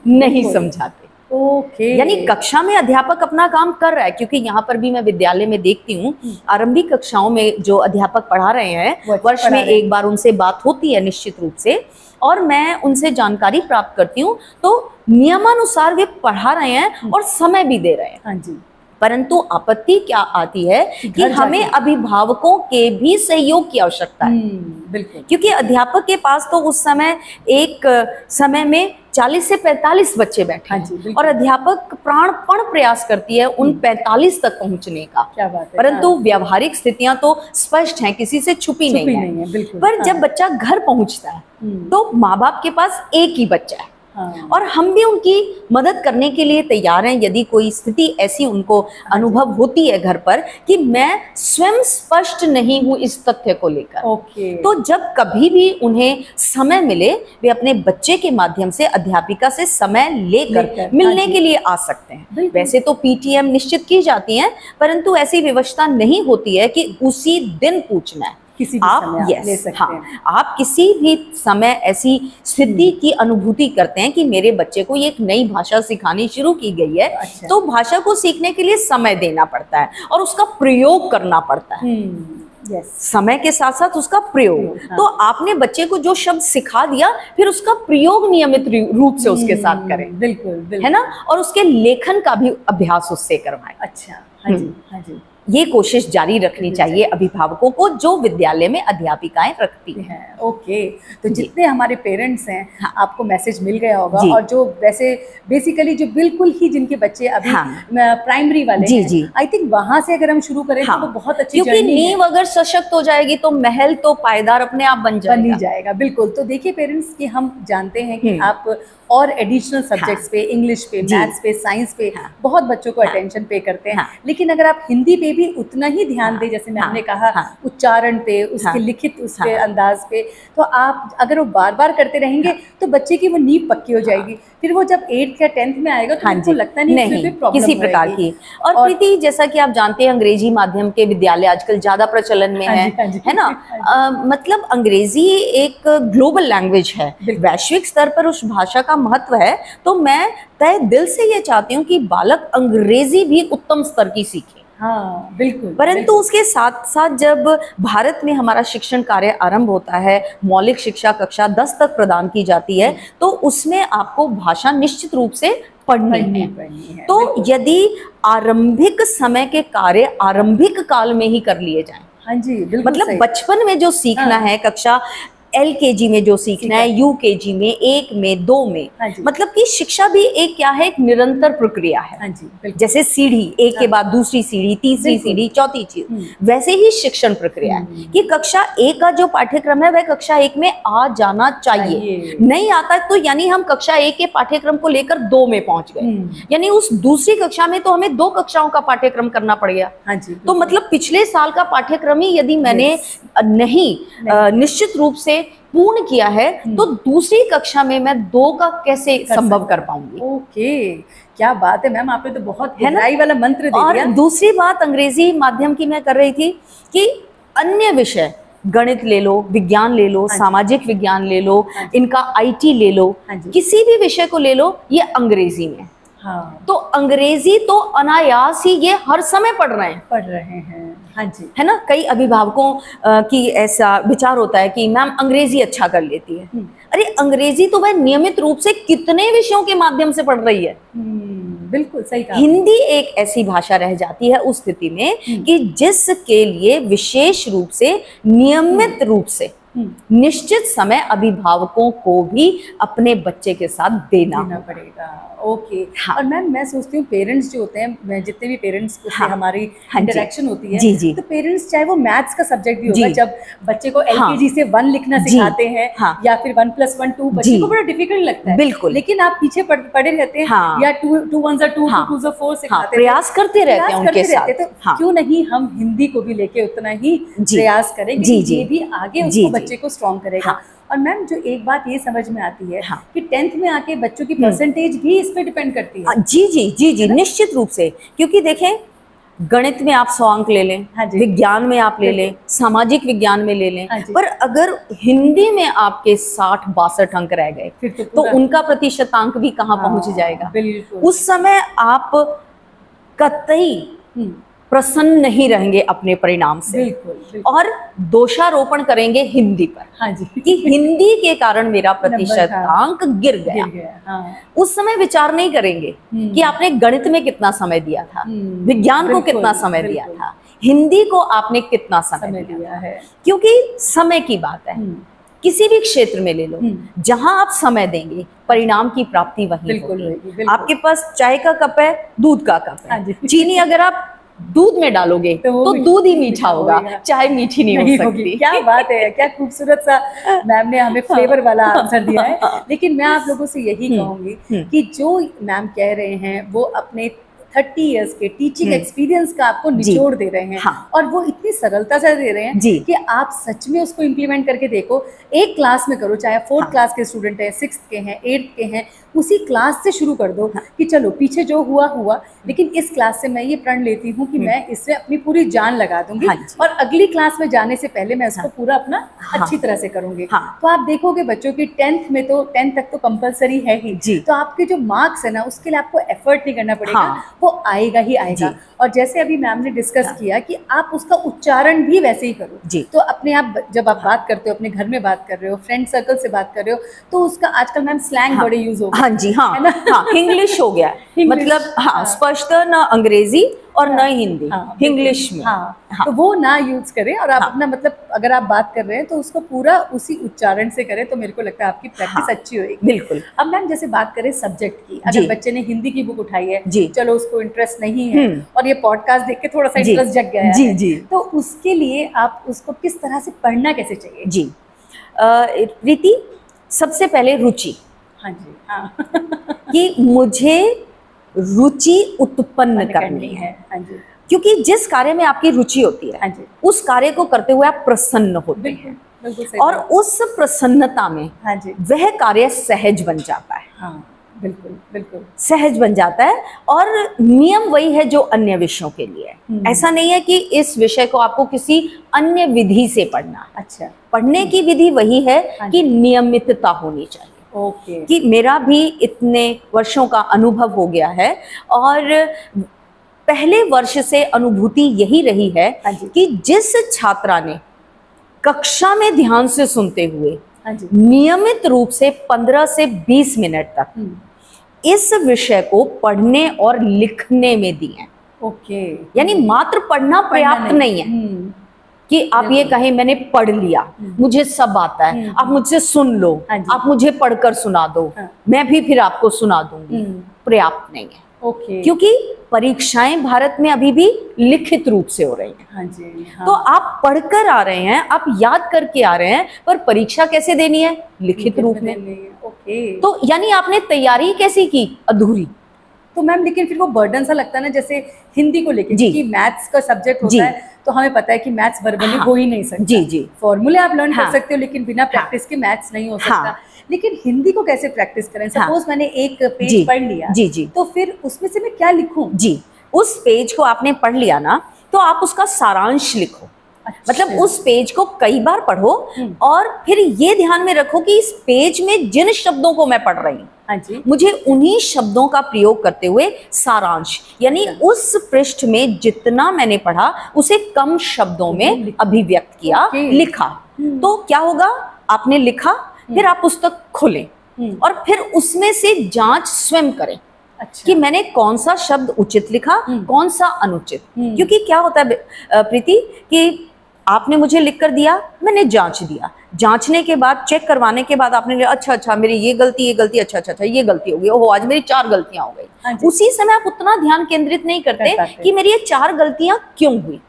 नहीं समझाते। ओके। यानी कक्षा में अध्यापक अपना काम कर रहा है, क्योंकि यहाँ पर भी मैं विद्यालय में देखती हूँ आरंभिक कक्षाओं में जो अध्यापक पढ़ा रहे हैं वर्ष में एक बार उनसे बात होती है निश्चित रूप से, और मैं उनसे जानकारी प्राप्त करती हूँ, तो नियमानुसार वे पढ़ा रहे हैं और समय भी दे रहे हैं। हाँ जी। परंतु आपत्ति क्या आती है कि हमें अभिभावकों के भी सहयोग की आवश्यकता है। बिल्कुल। क्योंकि अध्यापक के पास तो उस समय एक समय में 40 से 45 बच्चे बैठे हैं और अध्यापक प्राणपण प्रयास करती है उन 45 तक पहुंचने का। क्या बात है। परंतु व्यावहारिक स्थितियां तो स्पष्ट हैं, किसी से छुपी नहीं है। बिल्कुल। पर जब बच्चा घर पहुंचता है तो माँ बाप के पास एक ही बच्चा है और हम भी उनकी मदद करने के लिए तैयार हैं यदि कोई स्थिति ऐसी उनको अनुभव होती है घर पर कि मैं स्वयं स्पष्ट नहीं हूं इस तथ्य को लेकर। तो जब कभी भी उन्हें समय मिले वे अपने बच्चे के माध्यम से अध्यापिका से समय लेकर मिलने के लिए आ सकते हैं। वैसे तो पीटीएम निश्चित की जाती है, परंतु ऐसी व्यवस्था नहीं होती है कि उसी दिन पूछना है। किसी भी समय आप ले सकते हैं। आप किसी भी समय ऐसी स्थिति की अनुभूति करते हैं कि मेरे बच्चे को ये एक नई भाषा सिखानी शुरू की गई है। तो भाषा को सीखने के लिए समय देना पड़ता है और उसका प्रयोग करना पड़ता है। समय के साथ साथ उसका प्रयोग। तो आपने बच्चे को जो शब्द सिखा दिया फिर उसका प्रयोग नियमित रूप से उसके साथ करें। बिल्कुल, है ना, और उसके लेखन का भी अभ्यास उससे करवाएं। अच्छा, हाँ जी, हाँ जी। ये कोशिश जारी रखनी चाहिए अभिभावकों को जो विद्यालय में अध्यापिकाएं रखती हैं। ओके। तो जितने हमारे पेरेंट्स हैं आपको मैसेज मिल गया होगा, और जो वैसे बेसिकली जो बिल्कुल ही जिनके बच्चे अभी प्राइमरी वाले हैं, आई थिंक वहां से अगर हम शुरू करें तो बहुत अच्छी, क्योंकि नींव अगर सशक्त हो जाएगी तो महल तो पायदार अपने आप बन जाएगा। बिल्कुल। तो देखिए पेरेंट्स कि हम जानते हैं कि आप और एडिशनल सब्जेक्ट्स पे, इंग्लिश पे, मैथ्स पे, साइंस पे बहुत बच्चों को अटेंशन पे करते हैं, लेकिन अगर आप हिंदी पे भी उतना ही ध्यान दें, जैसे मैंने कहा उच्चारण पे, उसके लिखित उसके अंदाज पे, तो आप अगर वो बार बार करते रहेंगे तो बच्चे की वो नींव पक्की हो जाएगी। फिर वो जब 8th या 10th में आएगा तो उनको लगता नहीं किसी प्रकार की। और प्रीति, जैसा कि आप जानते हैं अंग्रेजी माध्यम के विद्यालय आजकल ज्यादा प्रचलन में है ना। मतलब अंग्रेजी एक ग्लोबल लैंग्वेज है, वैश्विक स्तर पर उस भाषा का महत्व है। तो मैं तय दिल से ये चाहती हूँ कि बालक अंग्रेजी भी उत्तम स्तर की सीखे। हाँ, बिल्कुल। परंतु उसके साथ साथ जब भारत में हमारा शिक्षण कार्य आरंभ होता है, मौलिक शिक्षा कक्षा 10 तक प्रदान की जाती है, तो उसमें आपको भाषा निश्चित रूप से पढ़नी है। तो यदि आरंभिक समय के कार्य आरंभिक काल में ही कर लिए जाएं, हाँ जी, मतलब बचपन में जो सीखना है, कक्षा LKG में जो सीखना है, UKG में, 1 में, 2 में, मतलब कि शिक्षा भी एक क्या है, एक निरंतर प्रक्रिया है। जैसे सीढ़ी, एक के बाद दूसरी सीढ़ी, तीसरी सीढ़ी, चौथी चीज, वैसे ही शिक्षण प्रक्रिया है कि कक्षा 1 का जो पाठ्यक्रम है वह कक्षा 1 में आ जाना चाहिए। नहीं आता तो यानी हम कक्षा 1 के पाठ्यक्रम को लेकर 2 में पहुंच गए, यानी उस दूसरी कक्षा में तो हमें 2 कक्षाओं का पाठ्यक्रम करना पड़ गया। तो मतलब पिछले साल का पाठ्यक्रम ही यदि मैंने नहीं निश्चित रूप से पूर्ण किया है तो दूसरी कक्षा में मैं 2 का कैसे संभव कर पाऊंगी। ओके, क्या बात है मैम, आपने तो बहुत गहराई वाला मंत्र दे दिया। और दूसरी बात अंग्रेजी माध्यम की मैं कर रही थी कि अन्य विषय, गणित ले लो, विज्ञान ले लो, सामाजिक विज्ञान ले लो, इनका IT ले लो, किसी भी विषय को ले लो, ये अंग्रेजी में। तो अंग्रेजी तो अनायास ही ये हर समय पढ़ रहे हैं। हाँ जी, है ना। कई अभिभावकों की ऐसा विचार होता है कि मैम अंग्रेजी अच्छा कर लेती है। अरे अंग्रेजी तो वह नियमित रूप से कितने विषयों के माध्यम से पढ़ रही है। बिल्कुल सही कहा। हिंदी एक ऐसी भाषा रह जाती है उस स्थिति में कि जिसके लिए विशेष रूप से नियमित रूप से निश्चित समय अभिभावकों को भी अपने बच्चे के साथ देना पड़ेगा। ओके। और मैम मैं सोचती हूँ पेरेंट्स जो होते हैं, जितने भी पेरेंट्स से हमारी इंटरेक्शन होती है, तो पेरेंट्स चाहे वो मैथ्स का सब्जेक्ट भी होगा, जब बच्चे को LKG से 1 लिखना सिखाते हैं या फिर 1+1 2, बच्चे को बड़ा डिफिकल्ट लगता है। बिल्कुल। लेकिन आप पीछे पड़े रहते हैं या 2 1 2 2 2 4 सिखाते हैं, प्रयास करते रहते हैं उनके साथ। तो क्यों नहीं हम हिंदी को भी लेके उतना ही प्रयास करेंगे, ये भी आगे उसको बच्चे को स्ट्रॉन्ग करेगा। और मैम जो एक बात ये समझ में आती है कि 10th में आके बच्चों की परसेंटेज भी इस पे डिपेंड करती है। जी, निश्चित रूप से। क्योंकि देखें गणित में आप 100 अंक ले लें, हाँ जी। विज्ञान में आप ले लें, सामाजिक विज्ञान में ले लें, हाँ जी। पर अगर हिंदी में आपके 60-62 अंक रह गए फिर तो उनका प्रतिशतांक भी कहाँ पहुंच जाएगा। बिल्कुल। उस समय आप कतई प्रसन्न नहीं रहेंगे अपने परिणाम से। बिल्कुल, बिल्कुल। और दोषारोपण करेंगे हिंदी पर। हाँ जी। कि हिंदी के कारण मेरा प्रतिशतांक गिर गया। हाँ। उस समय विचार नहीं करेंगे कि आपने गणित में कितना समय दिया था, विज्ञान को कितना समय दिया था, हिंदी को आपने कितना समय दिया है। क्योंकि समय की बात है, किसी भी क्षेत्र में ले लो, जहां आप समय देंगे परिणाम की प्राप्ति वही होगी। आपके पास चाय का कप है, दूध का कप है, चीनी अगर आप दूध में डालोगे तो दूध ही मीठा होगा, चाय मीठी नहीं हो सकती। क्या बात है, क्या खूबसूरत सा मैम ने हमें फ्लेवर वाला आंसर दिया है। लेकिन मैं आप लोगों से यही कहूंगी कि जो मैम कह रहे हैं वो अपने 30 इयर्स के टीचिंग एक्सपीरियंस का आपको निचोड़ दे रहे हैं। हाँ। और वो इतनी सरलता से दे रहे हैं कि आप सच में उसको इम्प्लीमेंट करके देखो। एक क्लास में करो, चाहे 4th क्लास के स्टूडेंट हैं, 6th के हैं, 8th के हैं, उसी क्लास से शुरू कर दो कि चलो पीछे जो हुआ हुआ, लेकिन इस क्लास से मैं ये प्रण लेती हूँ कि मैं इससे अपनी पूरी जान लगा दूंगी और अगली क्लास में जाने से पहले मैं इसको पूरा अपना अच्छी तरह से करूंगी। तो आप देखोगे बच्चों की 10th में तो 10th तक तो कंपलसरी है ही, तो आपके जो मार्क्स है ना उसके लिए आपको एफर्ट नहीं करना पड़ेगा, वो आएगा ही आएगा। और जैसे अभी मैम ने डिस्कस किया कि आप उसका उच्चारण भी वैसे ही करो। तो अपने आप जब आप बात करते हो, अपने घर में बात कर रहे हो, फ्रेंड सर्कल से बात कर रहे हो, तो उसका आजकल मैम स्लैंग बड़े यूज हो गए। हाँ जी, हाँ, है ना, हाँ, इंग्लिश हो गया मतलब, हाँ, स्पष्टतः न अंग्रेजी और न हिंदी, इंग्लिश में। तो वो ना यूज करें और आप अपना मतलब अगर आप बात कर रहे हैं तो उसको पूरा उसी उच्चारण से करें, तो मेरे को लगता है आपकी प्रैक्टिस अच्छी होगी। बिल्कुल। अब मैम जैसे बात करें सब्जेक्ट की, अगर बच्चे ने हिंदी की बुक उठाई है, चलो उसको इंटरेस्ट नहीं है और ये पॉडकास्ट देख के थोड़ा सा इंटरेस्ट जग गया है, तो उसके लिए आप उसको किस तरह से पढ़ना कैसे चाहिए? जी प्रीति, सबसे पहले रुचि। हाँ जी, हाँ। कि मुझे रुचि उत्पन्न करनी है। हाँ जी। क्योंकि जिस कार्य में आपकी रुचि होती है, हाँ जी, उस कार्य को करते हुए आप प्रसन्न होते हैं और उस प्रसन्नता में, हाँ जी, वह कार्य सहज बन जाता है। हाँ, बिल्कुल बिल्कुल सहज बन जाता है। और नियम वही है जो अन्य विषयों के लिए है। ऐसा नहीं है कि इस विषय को आपको किसी अन्य विधि से पढ़ना। अच्छा, पढ़ने की विधि वही है कि नियमितता होनी चाहिए। कि मेरा भी इतने वर्षों का अनुभव हो गया है और पहले वर्ष से अनुभूति यही रही है कि जिस छात्रा ने कक्षा में ध्यान से सुनते हुए नियमित रूप से 15 से 20 मिनट तक इस विषय को पढ़ने और लिखने में दिए, यानी मात्र पढ़ना पर्याप्त नहीं है कि आप ये कहें मैंने पढ़ लिया, मुझे सब आता है, आप मुझसे सुन लो, आप मुझे पढ़कर सुना दो, मैं भी फिर आपको सुना दूंगी, पर्याप्त नहीं है। क्योंकि परीक्षाएं भारत में अभी भी लिखित रूप से हो रही हैं। हाँ जी, हाँ। तो आप पढ़कर आ रहे हैं, आप याद करके आ रहे हैं, पर परीक्षा कैसे देनी है? लिखित रूप में। तो यानी आपने तैयारी कैसी की? अधूरी। तो मैम लेकिन फिर वो बर्डन सा लगता है ना, जैसे हिंदी को लेकर, क्योंकि मैथ्स का सब्जेक्ट होता है तो हमें पता है कि मैथ्स वर्बली हो ही नहीं सकता। जी। फॉर्मूले आप लर्न कर सकते हो लेकिन बिना प्रैक्टिस के मैथ्स नहीं हो सकता। लेकिन हिंदी को कैसे प्रैक्टिस करें? सपोज मैंने एक पेज पढ़ लिया, तो फिर उसमें से मैं क्या लिखूं? उस पेज को आपने पढ़ लिया ना, तो आप उसका सारांश लिखो। मतलब उस पेज को कई बार पढ़ो और फिर ये ध्यान में रखो कि इस पेज में जिन शब्दों को मैं पढ़ रही हूँ, मुझे उन्हीं शब्दों का प्रयोग करते हुए सारांश, यानी उस पृष्ठ में जितना मैंने पढ़ा उसे कम शब्दों में अभिव्यक्त किया, लिखा। तो क्या होगा? आपने लिखा, फिर आप पुस्तक खोलें और फिर उसमें से जांच स्वयं करें कि मैंने कौन सा शब्द उचित लिखा, कौन सा अनुचित। क्योंकि क्या होता है प्रीति कि आपने मुझे लिख कर दिया, मैंने जांच दिया, जांचने के बाद, चेक करवाने के बाद आपने अच्छा मेरी ये गलती अच्छा ये गलती हो गई, ओहो आज मेरी 4 गलतियां हो गई। उसी समय आप उतना ध्यान केंद्रित नहीं करते कि मेरी ये 4 गलतियां क्यों हुई,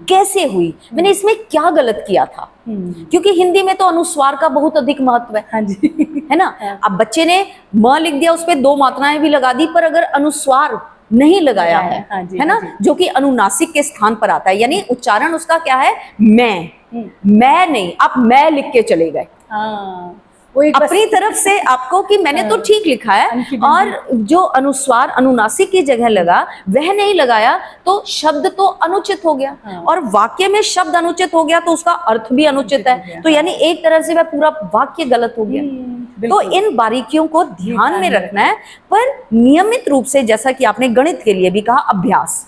कैसे हुई, मैंने इसमें क्या गलत किया था। क्योंकि हिंदी में तो अनुस्वार का बहुत अधिक महत्व है। है ना? अब बच्चे ने म लिख दिया, उस पर 2 मात्राएं भी लगा दी, पर अगर अनुस्वार नहीं लगाया है ना, जो कि अनुनासिक के स्थान पर आता है, यानी उच्चारण उसका क्या है? मैं नहीं, आप मैं लिख के चले गए, वो एक अपनी तरफ से आपको कि मैंने तो ठीक लिखा है, और जो अनुस्वार अनुनासिक की जगह लगा वह नहीं लगाया तो शब्द तो अनुचित हो गया, और वाक्य में शब्द अनुचित हो गया तो उसका अर्थ भी अनुचित है, तो यानी एक तरह से वह पूरा वाक्य गलत हो गया। तो इन बारीकियों को ध्यान में रखना है, पर नियमित रूप से, जैसा कि आपने गणित के लिए भी कहा अभ्यास,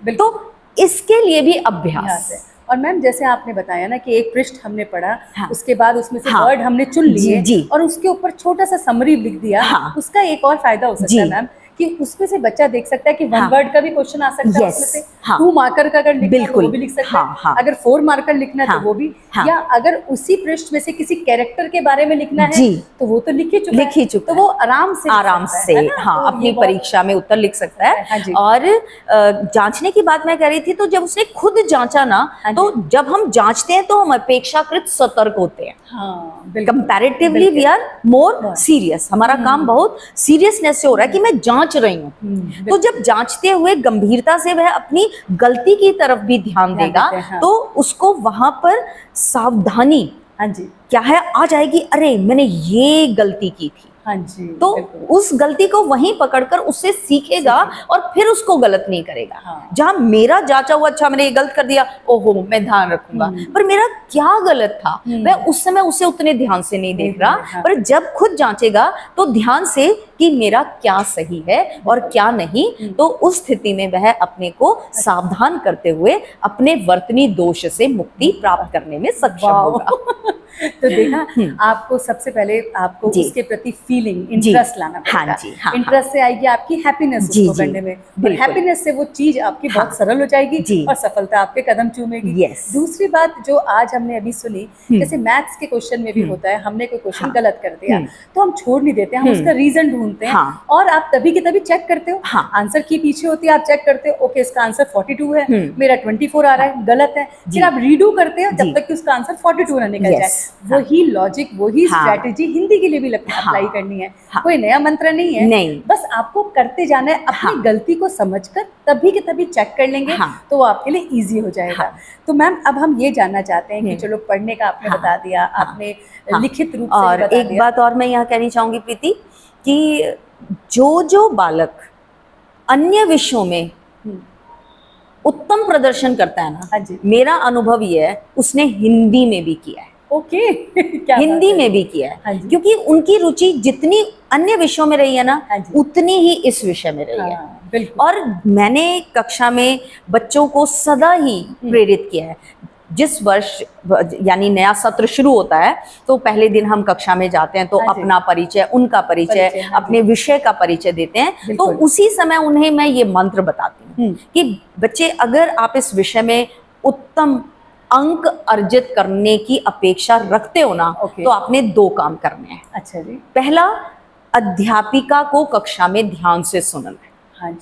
तो इसके लिए भी अभ्यास है। और मैम जैसे आपने बताया ना कि एक पृष्ठ हमने पढ़ा, उसके बाद उसमें से वर्ड हमने चुन लिए और उसके ऊपर छोटा सा समरी लिख दिया, उसका एक और फायदा हो सकता है मैम कि उसमें से बच्चा देख सकता है कि वन वर्ड का भी क्वेश्चन आ सकता है, उसमें से 2 मार्कर का अगर लिखना है तो वो भी लिख सकता है, अगर 4 मार्कर लिखना है तो वो भी, या अगर उसी पृष्ठ में से किसी कैरेक्टर के बारे में लिखना है तो वो तो लिख ही चुका, तो वो आराम से अपनी परीक्षा में उत्तर लिख सकता है। और जांचने की बात मैं कह रही थी, तो जब उसने खुद जांचा ना, तो जब हम जांचते हैं तो हम अपेक्षाकृत सतर्क होते हैं, comparatively we are more serious, हमारा काम बहुत सीरियसनेस से हो रहा है कि मैं जांच रही हूँ। तो जब जांचते हुए गंभीरता से वह अपनी गलती की तरफ भी ध्यान देगा, तो उसको वहां पर सावधानी क्या है आ जाएगी, अरे मैंने ये गलती की थी, तो उस गलती को वहीं पकड़कर उससे सीखेगा और फिर उसको गलत नहीं करेगा। जहां मेरा जांचा हुआ, अच्छा मैंने ये गलत कर दिया, ओहो मैं ध्यान रखूंगा, पर मेरा क्या गलत था वह उस समय उसे उतने ध्यान से नहीं देख रहा, पर जब खुद जांचेगा तो ध्यान से कि मेरा क्या सही है और क्या नहीं, तो उस स्थिति में वह अपने को सावधान करते हुए अपने वर्तनी दोष से मुक्ति प्राप्त करने में सक्षम होगा। तो देखा, आपको सबसे पहले आपको उसके प्रति फीलिंग, इंटरेस्ट लाना पड़ेगा। इंटरेस्ट से आएगी आपकी हैप्पीनेस उसको करने में, और हैप्पीनेस से वो चीज आपकी बहुत सरल हो जाएगी और सफलता आपके कदम चूमेगी। दूसरी बात जो आज हमने अभी सुनी, जैसे मैथ्स के क्वेश्चन में भी होता है, हमने कोई क्वेश्चन गलत कर दिया तो हम छोड़ नहीं देते, हम उसका रीजन ढूंढते हैं, और आप तभी के तभी चेक करते हो, आंसर की पीछे होती है, आप चेक करते हो, ओके इसका आंसर 42 है, मेरा 24 आ रहा है, गलत है, फिर आप रीडू करते हो जब तक कि उसका आंसर 42 ना निकल जाए। वही लॉजिक, वही स्ट्रैटेजी हिंदी के लिए भी अप्लाई करनी है, कोई नया मंत्र नहीं है, बस आपको करते जाना है, अपनी गलती को समझकर तभी के तभी चेक कर लेंगे तो वो आपके लिए इजी हो जाएगा। तो मैम अब हम ये जानना चाहते हैं कि चलो पढ़ने का आपने बता दिया, आपने लिखित रूप से और एक बात और मैं यहाँ कहनी चाहूंगी प्रीति, कि जो बालक अन्य विषयों में उत्तम प्रदर्शन करता है ना, मेरा अनुभव ये है उसने हिंदी में भी किया है। हिंदी में भी किया है, क्योंकि उनकी रुचि जितनी अन्य विषयों में रही है ना, उतनी ही इस विषय में रही है। और मैंने कक्षा में बच्चों को सदा ही प्रेरित किया है। जिस वर्ष यानी नया सत्र शुरू होता है तो पहले दिन हम कक्षा में जाते हैं, तो अपना परिचय, उनका परिचय, अपने विषय का परिचय देते हैं, तो उसी समय उन्हें मैं ये मंत्र बताती हूँ कि बच्चे, अगर आप इस विषय में उत्तम अंक अर्जित करने की अपेक्षा रखते हो ना, तो आपने 2 काम करने हैं। अच्छा जी। पहला, अध्यापिका को कक्षा में ध्यान से सुनना है,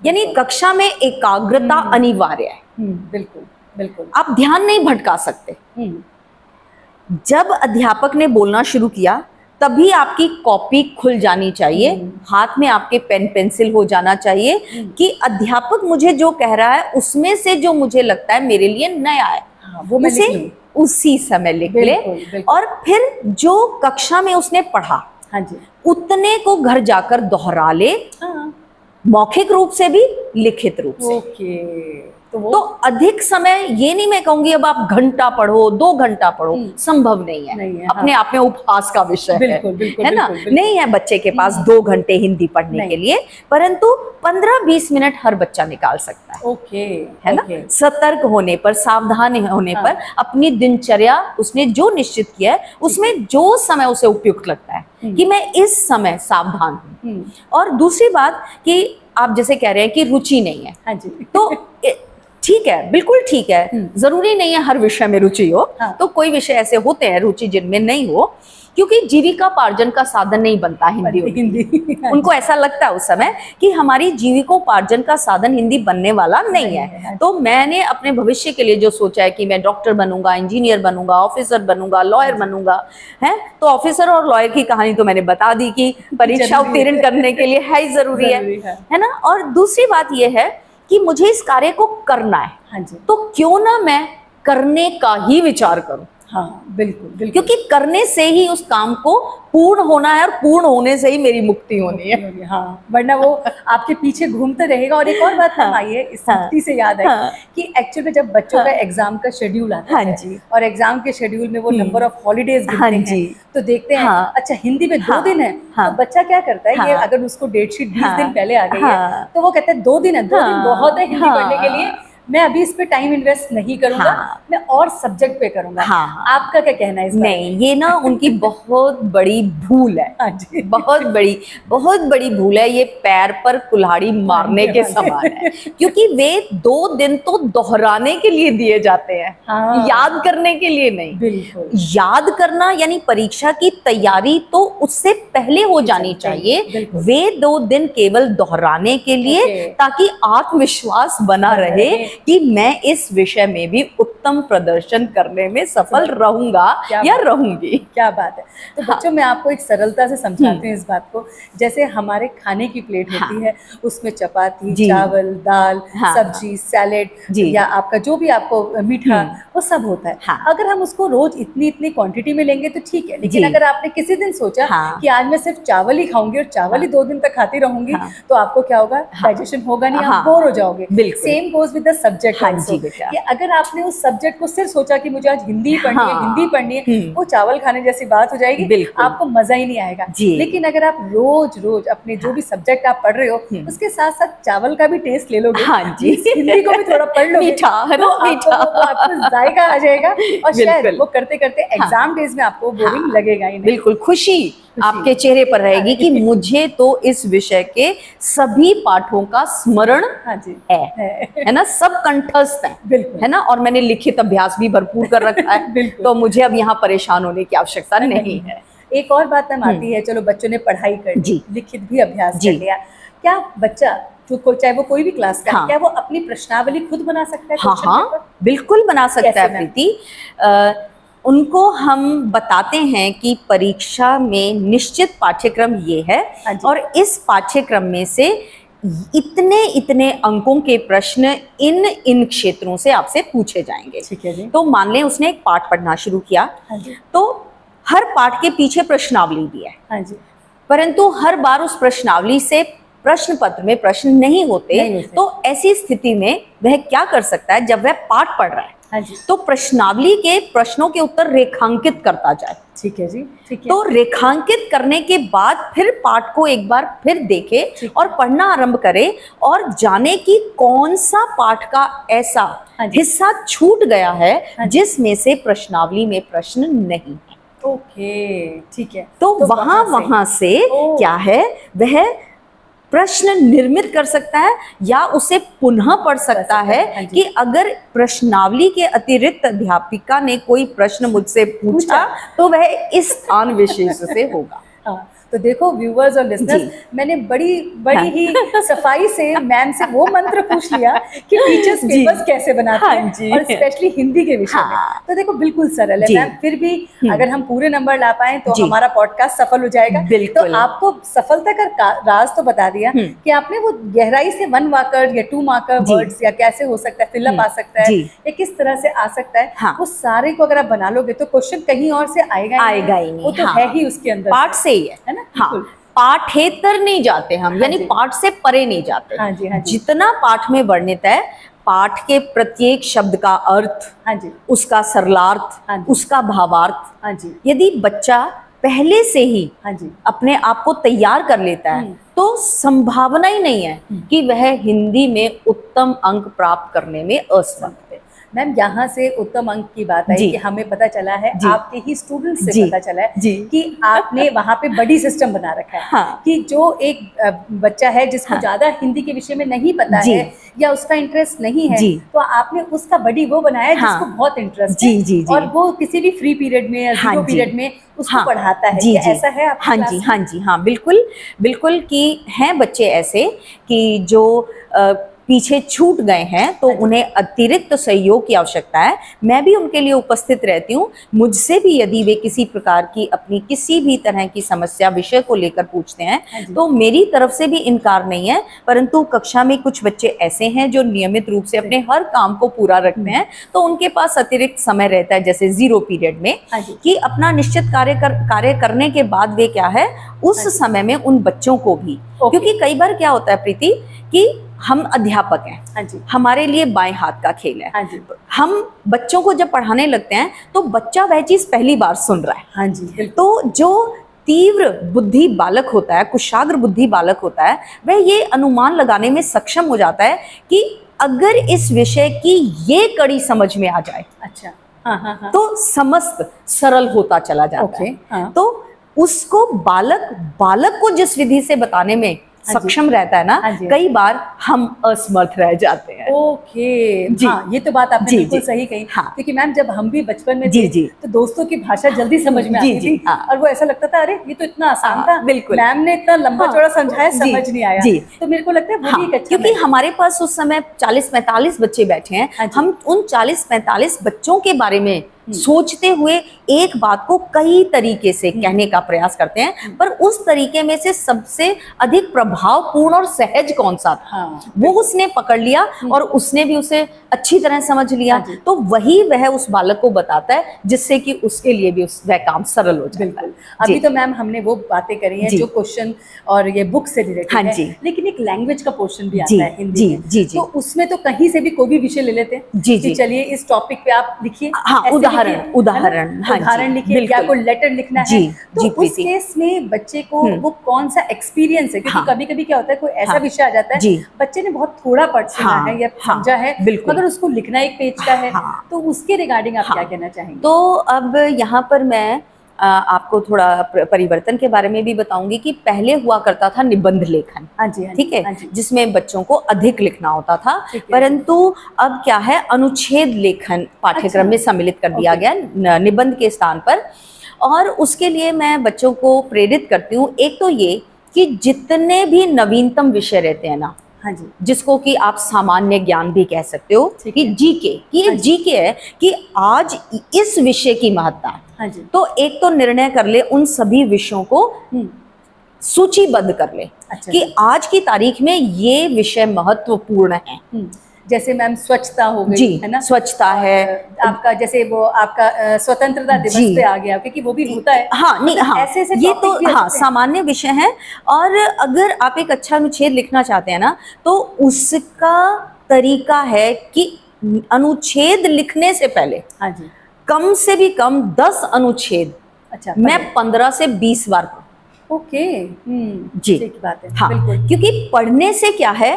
यानी कक्षा में एकाग्रता अनिवार्य है। बिल्कुल बिल्कुल, आप ध्यान नहीं भटका सकते। जब अध्यापक ने बोलना शुरू किया तभी आपकी कॉपी खुल जानी चाहिए, हाथ में आपके पेन पेंसिल हो जाना चाहिए कि अध्यापक मुझे जो कह रहा है उसमें से जो मुझे लगता है मेरे लिए नया है, वो मैं उसी समय लिख ले। और फिर जो कक्षा में उसने पढ़ा उतने को घर जाकर दोहरा ले, मौखिक रूप से भी, लिखित रूप से। तो अधिक समय, ये नहीं मैं कहूंगी अब आप घंटा पढ़ो, 2 घंटा पढ़ो, संभव नहीं है, अपने आप में उपहास का विषय है ना, नहीं है बच्चे के पास 2 घंटे हिंदी पढ़ने के लिए, परंतु 15-20 मिनट हर बच्चा निकाल सकता है। है ना, सतर्क होने पर, सावधान होने पर, अपनी दिनचर्या उसने जो निश्चित किया है उसमें जो समय उसे उपयुक्त लगता है कि मैं इस समय सावधान हूँ। और दूसरी बात कि आप जैसे कह रहे हैं कि रुचि नहीं है, तो ठीक है, बिल्कुल ठीक है, जरूरी नहीं है हर विषय में रुचि हो। तो कोई विषय ऐसे होते हैं रुचि जिनमें नहीं हो, क्योंकि जीविका पार्जन का साधन नहीं बनता हिंदी। उनको ऐसा लगता है उस समय कि हमारी जीविकोपार्जन का साधन हिंदी बनने वाला नहीं है। तो मैंने अपने भविष्य के लिए जो सोचा है कि मैं डॉक्टर बनूंगा, इंजीनियर बनूंगा, ऑफिसर बनूंगा, लॉयर बनूंगा, है तो ऑफिसर और लॉयर की कहानी तो मैंने बता दी कि परीक्षा उत्तीर्ण करने के लिए है ही जरूरी है ना। और दूसरी बात यह है कि मुझे इस कार्य को करना है, तो क्यों ना मैं करने का ही विचार करूं। हाँ बिल्कुल बिल्कुल, क्योंकि करने से ही उस काम को पूर्ण होना है और पूर्ण होने से ही मेरी मुक्ति होनी है। हाँ, वरना वो आपके पीछे घूमता रहेगा। और एक और बात हम आई है, इस मुक्ति से याद आई कि एक्चुअली जब बच्चों का एग्जाम का शेड्यूल आता है और एग्जाम के शेड्यूल में वो नंबर ऑफ हॉलीडेज गिनते हैं, तो देखते हैं अच्छा हिंदी में 2 दिन है, तो बच्चा क्या करता है, ये अगर उसको डेट शीट 20 दिन पहले आ गई है तो वो कहता है 2 दिन है, 2 दिन बहुत है हिंदी पढ़ने के लिए, मैं अभी इस पे टाइम इन्वेस्ट नहीं करूंगा, मैं और सब्जेक्ट पे करूंगा। आपका क्या कहना है इस बारे में? नहीं, ये ना उनकी बहुत बड़ी भूल है। बहुत बड़ी भूल है। ये पैर पर कुल्हाड़ी मारने के समान है, क्योंकि वे 2 दिन तो दोहराने के लिए दिए जाते हैं, याद करने के लिए नहीं। बिल्कुल, याद करना यानी परीक्षा की तैयारी तो उससे पहले हो जानी चाहिए। वे 2 दिन केवल दोहराने के लिए, ताकि आत्मविश्वास बना रहे कि मैं इस विषय में भी उत्तम प्रदर्शन करने में सफल रहूंगा या रहूंगी। क्या बात है। तो बच्चों मैं आपको एक सरलता से समझाती हूँ इस बात को। जैसे हमारे खाने की प्लेट होती है, उसमें चपाती, चावल, दाल, सब्जी, सैलेड या आपका जो भी आपको मीठा वो सब होता है। अगर हम उसको रोज इतनी क्वांटिटी में लेंगे तो ठीक है, लेकिन अगर आपने किसी दिन सोचा कि आज मैं सिर्फ चावल ही खाऊंगी और चावल ही 2 दिन तक खाती रहूंगी, तो आपको क्या होगा, डाइजेशन होगा नहीं, आप बोर हो जाओगे। Same goes with the subject also, कि अगर आपने उस सब्जेक्ट को सिर्फ सोचा कि मुझे आज हिंदी पढ़नी है, हिंदी पढ़नी है, वो चावल खाने जैसी बात हो जाएगी, आपको मजा ही नहीं आएगा। लेकिन अगर आप रोज अपने जो भी सब्जेक्ट आप पढ़ रहे हो उसके साथ साथ चावल का भी टेस्ट ले लोगे, हिंदी को भी थोड़ा पढ़ लोगे, तो आपको जायका आ जाएगा और शायद वो करते करते एग्जाम डेज में आपको बोरिंग लगेगा ही नहीं। बिल्कुल, खुशी आपके चेहरे पर रहेगी कि मुझे तो इस विषय के सभी पाठों का स्मरण है ना, सब कंठस्थ है ना, और मैंने लिखित अभ्यास भी भरपूर कर रखा है, तो मुझे अब यहाँ परेशान होने की आवश्यकता नहीं है। एक और बात हम आती है, चलो बच्चों ने पढ़ाई कर ली, लिखित भी अभ्यास कर लिया, क्या बच्चा चाहे वो कोई भी क्लास का, क्या वो अपनी प्रश्नावली खुद बना सकता है? हाँ, बिल्कुल बना सकता है प्रीति। उनको हम बताते हैं कि परीक्षा में निश्चित पाठ्यक्रम ये है और इस पाठ्यक्रम में से इतने अंकों के प्रश्न इन क्षेत्रों से आपसे पूछे जाएंगे। ठीक है जी। तो मान लें उसने एक पाठ पढ़ना शुरू किया, तो हर पाठ के पीछे प्रश्नावली दी है, परंतु हर बार उस प्रश्नावली से प्रश्न पत्र में प्रश्न नहीं होते। तो ऐसी स्थिति में वह क्या कर सकता है, जब वह पाठ पढ़ रहा है तो प्रश्नावली के प्रश्नों के उत्तर रेखांकित करता जाए। ठीक है जी, ठीक है। तो रेखांकित करने के बाद फिर पाठ को एक बार फिर देखे और पढ़ना आरंभ करे और जाने कि कौन सा पाठ का ऐसा हिस्सा छूट गया है जिसमें से प्रश्नावली में प्रश्न नहीं है। ओके, ठीक है। तो वहां से क्या है, वह प्रश्न निर्मित कर सकता है या उसे पुनः पढ़ सकता है कि अगर प्रश्नावली के अतिरिक्त अध्यापिका ने कोई प्रश्न मुझसे पूछा तो वह इस स्थान विशेष से होगा। तो देखो व्यूअर्स और लिसनर्स, मैंने बड़ी ही सफाई से मैम से वो मंत्र पूछ लिया कि टीचर्स पेपर्स कैसे बनाते हैं और स्पेशली हिंदी के विषय में। तो देखो बिल्कुल सरल है मैम, फिर भी अगर हम पूरे नंबर ला पाए तो हमारा पॉडकास्ट सफल हो जाएगा। तो आपको सफलता का राज तो बता दिया कि आपने वो गहराई से 1 मार्कर या 2 मार्कर वर्ड्स या कैसे हो सकता है, फिलअप आ सकता है या किस तरह से आ सकता है, वो सारे को अगर आप बना लोगे तो क्वेश्चन कहीं और से आएगा ही नहीं, वो तो है ही उसके अंदर, पाठ से ही है ना। हाँ, पाठेतर नहीं जाते हम, यानी पाठ से परे नहीं जाते। जितना पाठ में वर्णित है, पाठ के प्रत्येक शब्द का अर्थ, उसका सरलार्थ, उसका भावार्थ, यदि बच्चा पहले से ही अपने आप को तैयार कर लेता है तो संभावना ही नहीं है कि वह हिंदी में उत्तम अंक प्राप्त करने में असमर्थ है। मैम यहाँ से उत्तम अंक की बात आई कि हमें पता चला है, आपके ही स्टूडेंट से पता चला है कि आपने वहाँ पे बड़ी सिस्टम बना रखा है कि जो एक बच्चा है जिसको ज्यादा हिंदी के विषय में नहीं पता है या उसका इंटरेस्ट नहीं है, तो आपने उसका बड़ी वो बनाया है जिसको बहुत इंटरेस्ट है और वो किसी भी फ्री पीरियड में या जीरो पीरियड में उसको पढ़ाता है। ऐसा है आपके क्लास में? हाँ, बिल्कुल कि हैं बच्चे ऐसे कि जो पीछे छूट गए हैं तो उन्हें अतिरिक्त सहयोग की आवश्यकता है, मैं भी उनके लिए उपस्थित रहती हूँ। मुझसे भी यदि वे किसी प्रकार की अपनी किसी भी तरह की समस्या विषय को लेकर पूछते हैं तो मेरी तरफ से भी इनकार नहीं है। परंतु कक्षा में कुछ बच्चे ऐसे हैं जो नियमित रूप से अपने हर काम को पूरा रखते हैं, तो उनके पास अतिरिक्त समय रहता है, जैसे 0 पीरियड में, कि अपना निश्चित कार्य करने के बाद वे क्या है उस समय में उन बच्चों को भी, क्योंकि कई बार क्या होता है प्रीति कि हम अध्यापक हैं, हमारे लिए बाएं हाथ का खेल है। हम बच्चों को जब पढ़ाने लगते हैं तो बच्चा वह चीज पहली बार सुन रहा है, तो जो तीव्र बुद्धि बालक होता है, कुशाग्र बुद्धि बालक होता है, वह ये अनुमान लगाने में सक्षम हो जाता है कि अगर इस विषय की ये कड़ी समझ में आ जाए, तो समस्त सरल होता चला जाता है। तो उसको बालक को जिस विधि से बताने में सक्षम रहता है ना, कई बार हम असमर्थ रह जाते हैं। जी, हाँ, ये तो बात आपने बिल्कुल सही कही। क्योंकि मैम जब हम भी बचपन में थे तो दोस्तों की भाषा जल्दी समझ में आती थी और वो ऐसा लगता था अरे ये तो इतना आसान था, बिल्कुल मैम ने इतना लंबा चौड़ा समझाया, समझ नहीं आया। तो मेरे को लगता है वो भी एक अच्छा, क्योंकि हमारे पास उस समय 40-45 बच्चे बैठे हैं, हम उन 40-45 बच्चों के बारे में सोचते हुए एक बात को कई तरीके से कहने का प्रयास करते हैं, पर उस तरीके में से सबसे अधिक प्रभावपूर्ण और सहज कौन सा था, वो उसने पकड़ लिया और उसने भी उसे अच्छी तरह समझ लिया, तो वही वह उस बालक को बताता है जिससे कि उसके लिए भी वह काम सरल हो जाता है। अभी तो मैम हमने वो बातें करी हैं जो क्वेश्चन और ये बुक से रिलेटेड है, लेकिन एक लैंग्वेज का पोर्शन भी आता है हिंदी में, तो उसमें तो कहीं से भी कोई भी विषय ले लेते हैं। चलिए इस टॉपिक पे आप लिखिए, उदाहरण लिखिए, क्या कोई लेटर लिखना है, तो उस केस में बच्चे को वो कौन सा एक्सपीरियंस है, क्योंकि कभी कभी क्या होता है कोई ऐसा विषय आ जाता है बच्चे ने बहुत थोड़ा पढ़ सुना है या समझा है, मगर उसको लिखना एक पेज का है, तो उसके रिगार्डिंग आप क्या कहना चाहेंगे? तो अब यहाँ पर मैं आपको थोड़ा परिवर्तन के बारे में भी बताऊंगी कि पहले हुआ करता था निबंध लेखन, ठीक है, जिसमें बच्चों को अधिक लिखना होता था, परंतु अब क्या है अनुच्छेद लेखन पाठ्यक्रम में सम्मिलित कर दिया गया निबंध के स्थान पर। और उसके लिए मैं बच्चों को प्रेरित करती हूँ, एक तो ये कि जितने भी नवीनतम विषय रहते हैं ना, जिसको कि आप सामान्य ज्ञान भी कह सकते हो, कि जीके, ये जीके है कि आज इस विषय की महत्ता, तो एक तो निर्णय कर ले उन सभी विषयों को सूचीबद्ध कर ले कि आज की तारीख में ये विषय महत्वपूर्ण है। जैसे मैम स्वच्छता हो गई, है ना, स्वच्छता है आपका, जैसे वो आपका स्वतंत्रता दिवस पे आ गया, क्योंकि वो भी होता है। ऐसे ये तो सामान्य विषय है। और अगर आप एक अच्छा अनुच्छेद लिखना चाहते हैं ना, तो उसका तरीका है कि अनुच्छेद लिखने से पहले कम से भी कम 10 अनुच्छेद मैं 15 से 20 बार जी बात है। क्योंकि पढ़ने से क्या है,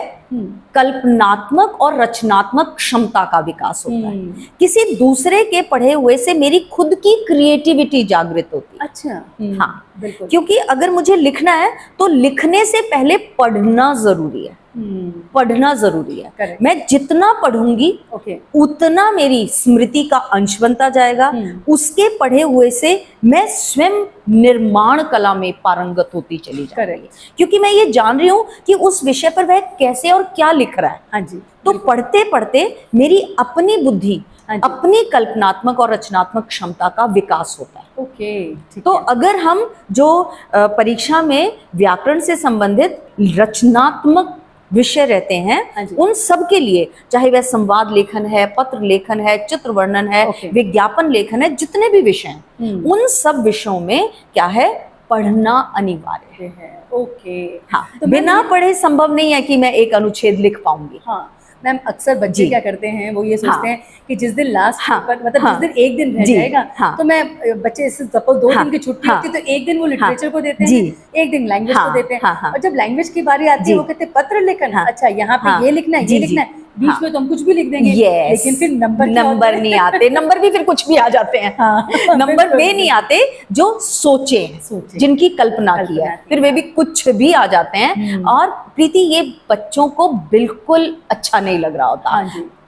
कल्पनात्मक और रचनात्मक क्षमता का विकास होता है। किसी दूसरे के पढ़े हुए से मेरी खुद की क्रिएटिविटी जागृत होती है। बिल्कुल, क्योंकि अगर मुझे लिखना है तो लिखने से पहले पढ़ना जरूरी है। पढ़ना जरूरी है। मैं जितना पढ़ूंगी उतना मेरी स्मृति का अंश बनता जाएगा। उसके पढ़े हुए से मैं स्वयं निर्माण कला में पारंगत होती चली जाऊंगी, क्योंकि मैं ये जान रही हूँ कि उस विषय पर वह कैसे और क्या लिख रहा है। तो पढ़ते पढ़ते मेरी अपनी बुद्धि, अपनी कल्पनात्मक और रचनात्मक क्षमता का विकास होता है। तो अगर हम जो परीक्षा में व्याकरण से संबंधित रचनात्मक विषय रहते हैं, उन सब के लिए, चाहे वह संवाद लेखन है, पत्र लेखन है, चित्र वर्णन है, विज्ञापन लेखन है, जितने भी विषय हैं, उन सब विषयों में क्या है, पढ़ना अनिवार्य है। तो बिना पढ़े संभव नहीं है कि मैं एक अनुच्छेद लिख पाऊंगी। मैम अक्सर बच्चे क्या करते हैं, वो ये सोचते हैं कि जिस दिन लास्ट पेपर, मतलब जिस दिन एक दिन रह जाएगा, तो मैं बच्चे सपोज 2 दिन की छुट्टी होती है तो एक दिन वो लिटरेचर को देते हैं, एक दिन लैंग्वेज को देते हैं, और जब लैंग्वेज की बारी आती है वो कहते हैं पत्र लेखन, अच्छा यहाँ पे ये लिखना है, ये लिखना है, बीच में तो हम कुछ भी लिख देंगे, लेकिन फिर नंबर नहीं आते। नंबर भी फिर कुछ भी आ जाते हैं। नंबर वे नहीं आते जो सोचे हैं, जिनकी कल्पना की है, फिर वे भी कुछ भी आ जाते हैं। और प्रीति, ये बच्चों को बिल्कुल अच्छा नहीं लग रहा होता।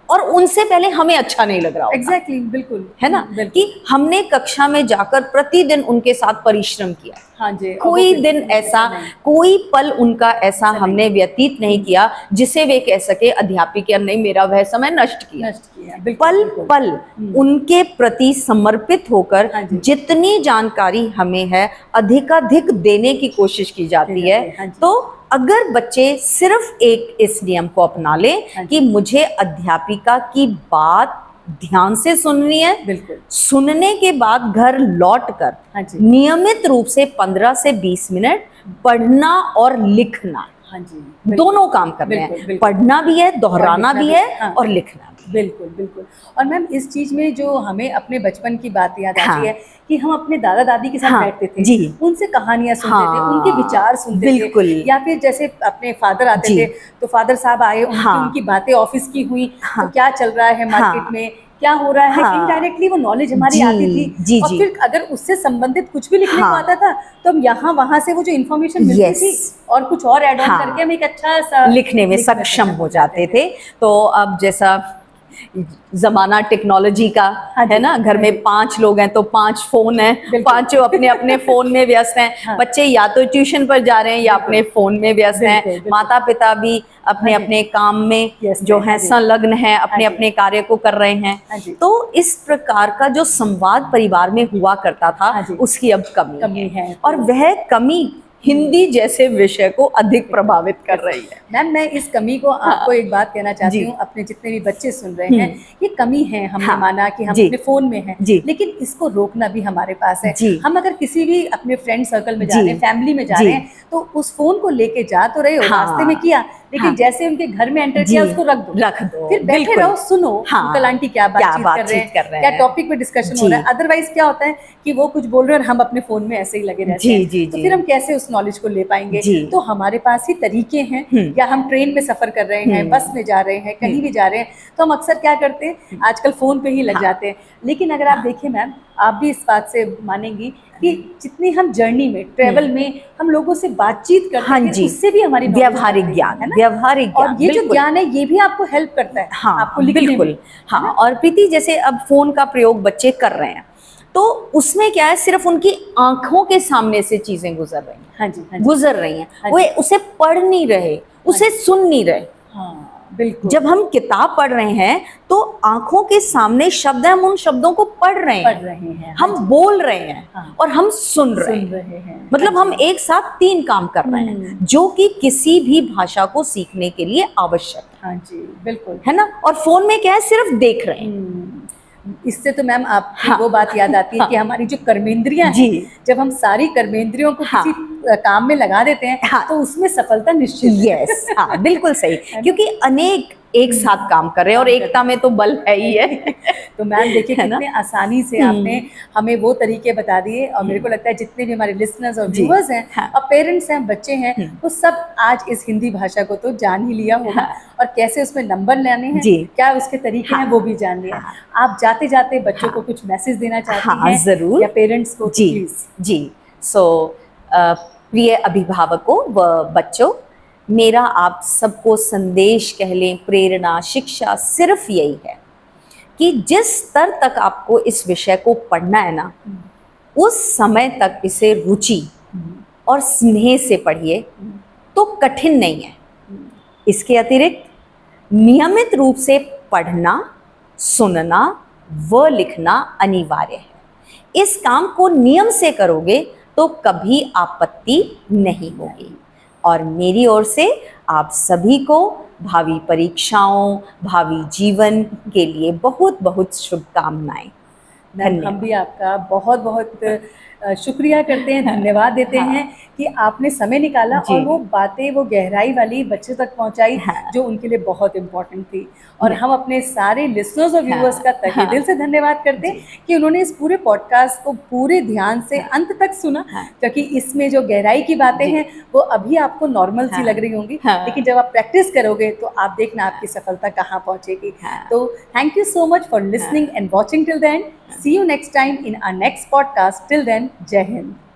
और उनसे पहले हमें अच्छा नहीं लग रहा होगा। एग्जैक्टली, बिल्कुल, है ना, कि हमने कक्षा में जाकर प्रतिदिन उनके साथ परिश्रम किया। हाँ जी, कोई दिन ऐसा, कोई पल उनका ऐसा हमने व्यतीत नहीं किया जिसे वे कह सके अध्यापिका ने मेरा वह समय नष्ट किया। पल पल उनके प्रति समर्पित होकर जितनी जानकारी हमें है अधिकाधिक देने की कोशिश की जाती है। तो अगर बच्चे सिर्फ एक इस नियम को अपना लें कि मुझे अध्यापिका की बात ध्यान से सुननी है, बिल्कुल, सुनने के बाद घर लौटकर नियमित रूप से 15 से 20 मिनट पढ़ना और लिखना, हाँ जी, दोनों काम करने हैं। पढ़ना भी है, दोहराना भी है और लिखना भी। बिल्कुल बिल्कुल। और मैम इस चीज में जो हमें अपने बचपन की बात याद आती है कि हम अपने दादा दादी के साथ बैठते थे जी, उनसे कहानियां सुनते थे, उनके विचार सुनते थे, या फिर जैसे अपने फादर आते थे तो फादर साहब आए, उनकी बातें ऑफिस की हुई, तो क्या चल रहा है मार्केट में, क्या हो रहा है, इनडायरेक्टली वो नॉलेज हमारी आती थी। और फिर अगर उससे संबंधित कुछ भी लिखने को आता था तो हम यहाँ वहां से वो जो इन्फॉर्मेशन मिलती थी और कुछ और ऐड ऑन करके हम एक अच्छा सा लिखने में सक्षम हो जाते थे। तो अब जैसा जमाना टेक्नोलॉजी का है ना, घर में 5 लोग हैं तो 5 फोन हैं, पांचों अपने अपने फोन में व्यस्त हैं। बच्चे या तो ट्यूशन पर जा रहे हैं या अपने फोन में व्यस्त हैं। माता पिता भी अपने अपने काम में जो है संलग्न हैं, अपने अपने कार्य को कर रहे हैं। तो इस प्रकार का जो संवाद परिवार में हुआ करता था उसकी अब कमी है, और वह कमी हिंदी जैसे विषय को अधिक प्रभावित कर रही है। मैम मैं इस कमी को आपको एक बात कहना चाहती हूँ, अपने जितने भी बच्चे सुन रहे हैं, ये कमी है, हमने माना कि हम अपने फोन में हैं, लेकिन इसको रोकना भी हमारे पास है। हम अगर किसी भी अपने फ्रेंड सर्कल में जा रहे हैं, फैमिली में जा रहे हैं, तो उस फोन को लेके जा तो रहे हो, रास्ते में किया, लेकिन जैसे उनके घर में एंटर किया उसको रख दो, फिर बैठे रहो, सुनो अंकल आंटी क्या बातचीत कर रहे हैं, क्या टॉपिक पे डिस्कशन हो रहा है। अदरवाइज क्या होता है कि वो कुछ बोल रहे हैं और हम अपने फोन में ऐसे ही लगे रहते हैं, तो फिर हम कैसे उस नॉलेज को ले पाएंगे। तो हमारे पास ही तरीके हैं, या हम ट्रेन में सफर कर रहे हैं, बस में जा रहे हैं, कहीं भी जा रहे हैं, तो हम अक्सर क्या करते हैं, आजकल फोन पे ही लग जाते हैं। लेकिन अगर आप देखिए मैम, आप भी इस बात से मानेंगी कि जितनी हम जर्नी में, ट्रेवल में हम लोगों से बातचीत करते हैं, उससे भी हमारी व्यवहारिक ज्ञान है ना, व्यवहारिक ज्ञान, और ये जो ज्ञान है ये भी आपको हेल्प करता है। आपको बिल्कुल। और प्रीति, जैसे अब फोन का प्रयोग बच्चे कर रहे हैं तो उसमें क्या है, सिर्फ उनकी आंखों के सामने से चीजें गुजर रही हैं, गुजर रही हैं, वो उसे पढ़ नहीं रहे, उसे सुन नहीं रहे। बिल्कुल। जब हम किताब पढ़ रहे हैं तो आंखों के सामने शब्द है, हम उन शब्दों को पढ़ रहे हैं, हम बोल रहे हैं और हम सुन रहे हैं। मतलब हम एक साथ 3 काम कर रहे हैं, जो कि किसी भी भाषा को सीखने के लिए आवश्यक है। हाँ जी, बिल्कुल, है ना। और फोन में क्या है, सिर्फ देख रहे हैं। इससे तो मैम आपकी वो बात याद आती है कि हमारी जो कर्मेंद्रियां हैं, जब हम सारी कर्मेंद्रियों को किसी काम में लगा देते हैं तो उसमें सफलता निश्चित है। यस, बिल्कुल सही, क्योंकि अनेक एक साथ काम कर रहे हैं और एकता में तो बल है ही है। तो मैम देखिए कितने आसानी से आपने हमें वो तरीके बता दिए, और मेरे को लगता है जितने भी हमारे लिसनर्स और व्यूअर्स हैं और पेरेंट्स हैं, बच्चे हैं, वो सब आज इस हिंदी भाषा को तो जान ही लिया होगा, और कैसे उसमें नंबर लेने हैं, क्या उसके तरीके हैं वो भी जान लिया। आप जाते जाते बच्चों को कुछ मैसेज देना चाहती हैं? जरूर, या पेरेंट्स को? जी। सो प्रिय अभिभावकों व बच्चों, मेरा आप सबको संदेश कह लें, प्रेरणा, शिक्षा सिर्फ यही है कि जिस स्तर तक आपको इस विषय को पढ़ना है ना, उस समय तक इसे रुचि और स्नेह से पढ़िए तो कठिन नहीं है। इसके अतिरिक्त नियमित रूप से पढ़ना, सुनना व लिखना अनिवार्य है। इस काम को नियम से करोगे तो कभी आपत्ति नहीं होगी। और मेरी ओर से आप सभी को भावी परीक्षाओं, भावी जीवन के लिए बहुत बहुत शुभकामनाएं। हम भी आपका बहुत बहुत शुक्रिया करते हैं, धन्यवाद देते हैं कि आपने समय निकाला और वो बातें, वो गहराई वाली बच्चों तक पहुंचाई जो उनके लिए बहुत इम्पोर्टेंट थी। और हम अपने सारे लिसनर्स और व्यूअर्स का तहे दिल से धन्यवाद करते हैं कि उन्होंने इस पूरे पॉडकास्ट को पूरे ध्यान से अंत तक सुना, क्योंकि इसमें जो गहराई की बातें हैं वो अभी आपको नॉर्मल सी लग रही होंगी, लेकिन जब आप प्रैक्टिस करोगे तो आप देखना आपकी सफलता कहाँ पहुँचेगी। तो thank you so much for listening and watching till the end. See you next time in our next podcast. Till then, Jai Hind.